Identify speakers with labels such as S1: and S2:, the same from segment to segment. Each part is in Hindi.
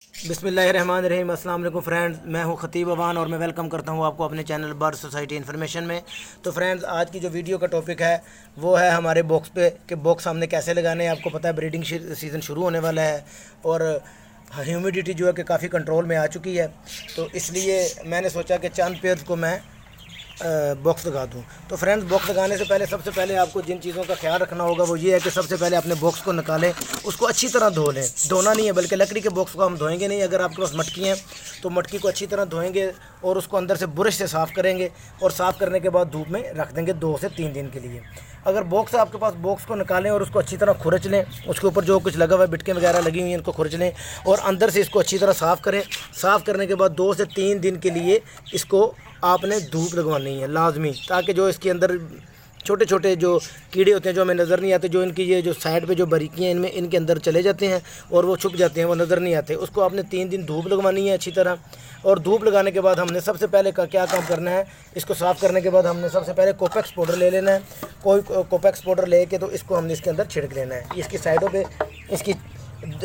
S1: बिस्मिल्लाहिर्रहमानिर्रहीम। अस्सलाम वालेकुम फ्रेंड्स, मैं हूं ख़तीब अवान और मैं वेलकम करता हूं आपको अपने चैनल बर्ड सोसाइटी इन्फॉर्मेशन में। तो फ्रेंड्स, आज की जो वीडियो का टॉपिक है वो है हमारे बॉक्स पे कि बॉक्स हमने कैसे लगाने हैं। आपको पता है ब्रीडिंग सीज़न शुरू होने वाला है और ह्यूमिडिटी जो है कि काफ़ी कंट्रोल में आ चुकी है, तो इसलिए मैंने सोचा कि चंद पेयर्स को मैं बॉक्स लगा दूं। तो फ्रेंड्स, बॉक्स लगाने से पहले सबसे पहले आपको जिन चीज़ों का ख्याल रखना होगा वो ये है कि सबसे पहले अपने बॉक्स को निकालें, उसको अच्छी तरह धो लें। धोना नहीं है बल्कि लकड़ी के बॉक्स को हम धोएंगे नहीं। अगर आपके पास मटकी हैं तो मटकी को अच्छी तरह धोएंगे और उसको अंदर से ब्रश से साफ़ करेंगे और साफ़ करने के बाद धूप में रख देंगे 2 से 3 दिन के लिए। अगर बॉक्स आपके पास, बॉक्स को निकालें और उसको अच्छी तरह खुरच लें, उसके ऊपर जो कुछ लगा हुआ है, बिटकें वगैरह लगी हुई हैं, इनको खुरच लें और अंदर से इसको अच्छी तरह साफ़ करें। साफ़ करने के बाद 2 से 3 दिन के लिए इसको आपने धूप लगवानी है लाजमी, ताकि जो इसके अंदर छोटे छोटे जो कीड़े होते हैं जो हमें नज़र नहीं आते, जो इनकी ये जो साइड पे जो बारीकियाँ इनमें इनके अंदर चले जाते हैं और वो छुप जाते हैं, वो नज़र नहीं आते, उसको आपने 3 दिन धूप लगवानी है अच्छी तरह। और धूप लगाने के बाद हमने सबसे पहले का क्या काम करना है, इसको साफ़ करने के बाद हमने सबसे पहले कोपेक्स पाउडर ले लेना है। कोई कोपेक्स पाउडर लेके तो इसको हमने इसके अंदर छिड़क लेना है। इसकी साइडों पर इसकी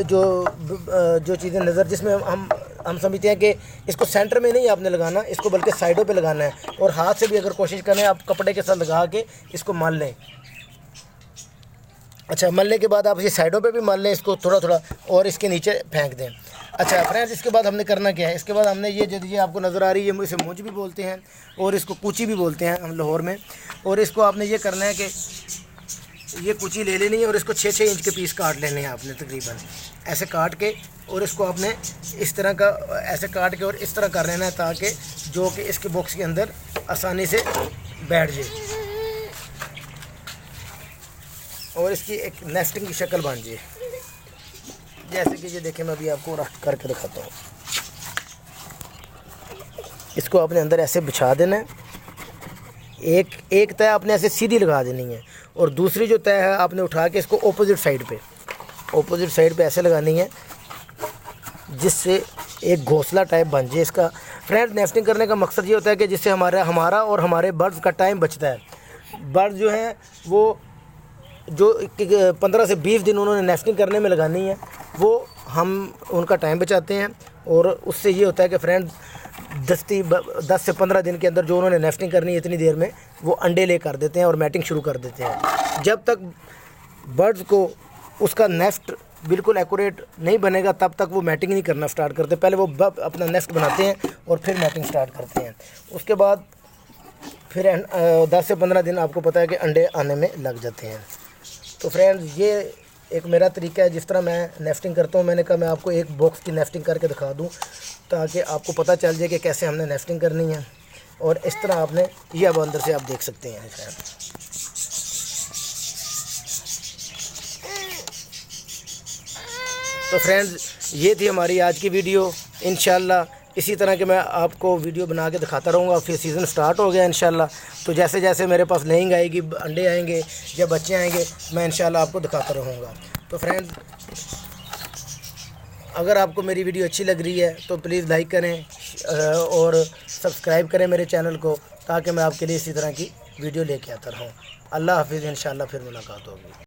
S1: जो चीज़ें नज़र, जिसमें हम समझते हैं कि इसको सेंटर में नहीं आपने लगाना, इसको बल्कि साइडों पे लगाना है। और हाथ से भी अगर कोशिश करें आप कपड़े के साथ लगा के इसको मल लें। अच्छा, मलने के बाद आप ये साइडों पे भी मल लें इसको थोड़ा थोड़ा और इसके नीचे फेंक दें। अच्छा फ्रेंड्स, इसके बाद हमने करना क्या है, इसके बाद हमने ये आपको नज़र आ रही है, इसे मुंज भी बोलते हैं और इसको कूची भी बोलते हैं हम लाहौर में। और इसको आपने ये करना है कि ये कुची ले लेनी है और इसको 6-6 इंच के पीस काट लेने हैं आपने, तकरीबन ऐसे काट के, और इसको आपने इस तरह का ऐसे काट के और इस तरह कर लेना है ताकि जो कि इसके बॉक्स के अंदर आसानी से बैठ जाए और इसकी एक नेस्टिंग की शक्ल बन जाए। जैसे कि ये देखें, मैं अभी आपको रख करके दिखाता हूँ। इसको आपने अंदर ऐसे बिछा देना है, एक तय आपने ऐसे सीधी लगा देनी है और दूसरी जो तय है आपने उठा के इसको अपोजिट साइड पे ऐसे लगानी है, जिससे एक घोंसला टाइप बन जाए इसका। फ्रेंड्स, नेस्टिंग करने का मकसद ये होता है कि जिससे हमारा और हमारे बर्ड्स का टाइम बचता है। बर्ड्स जो हैं वो जो 15 से 20 दिन उन्होंने नेस्टिंग करने में लगानी है, वो हम उनका टाइम बचाते हैं। और उससे ये होता है कि फ्रेंड्स 10 से 15 दिन के अंदर जो उन्होंने नेस्टिंग करनी है इतनी देर में वो अंडे ले कर देते हैं और मैटिंग शुरू कर देते हैं। जब तक बर्ड्स को उसका नेस्ट बिल्कुल एक्यूरेट नहीं बनेगा तब तक वो मैटिंग नहीं करना स्टार्ट करते। पहले वो अपना नेस्ट बनाते हैं और फिर मैटिंग स्टार्ट करते हैं। उसके बाद फिर 10 से 15 दिन आपको पता है कि अंडे आने में लग जाते हैं। तो फ्रेंड्स, ये एक मेरा तरीका है जिस तरह मैं नेस्टिंग करता हूँ। मैंने कहा मैं आपको एक बॉक्स की नेस्टिंग करके दिखा दूँ ताकि आपको पता चल जाए कि कैसे हमने नेस्टिंग करनी है। और इस तरह आपने ये अब अंदर से आप देख सकते हैं। तो फ्रेंड्स, ये थी हमारी आज की वीडियो। इंशाल्लाह इसी तरह के मैं आपको वीडियो बना के दिखाता रहूँगा। फिर सीज़न स्टार्ट हो गया इंशाल्लाह, तो जैसे जैसे मेरे पास लेइंग आएगी, अंडे आएंगे या बच्चे आएंगे, मैं इंशाल्लाह आपको दिखाता रहूँगा। तो फ्रेंड्स, अगर आपको मेरी वीडियो अच्छी लग रही है तो प्लीज़ लाइक करें और सब्सक्राइब करें मेरे चैनल को, ताकि मैं आपके लिए इसी तरह की वीडियो लेके आता रहूँ। अल्लाह हाफिज़, इंशाल्लाह फिर मुलाकात होगी।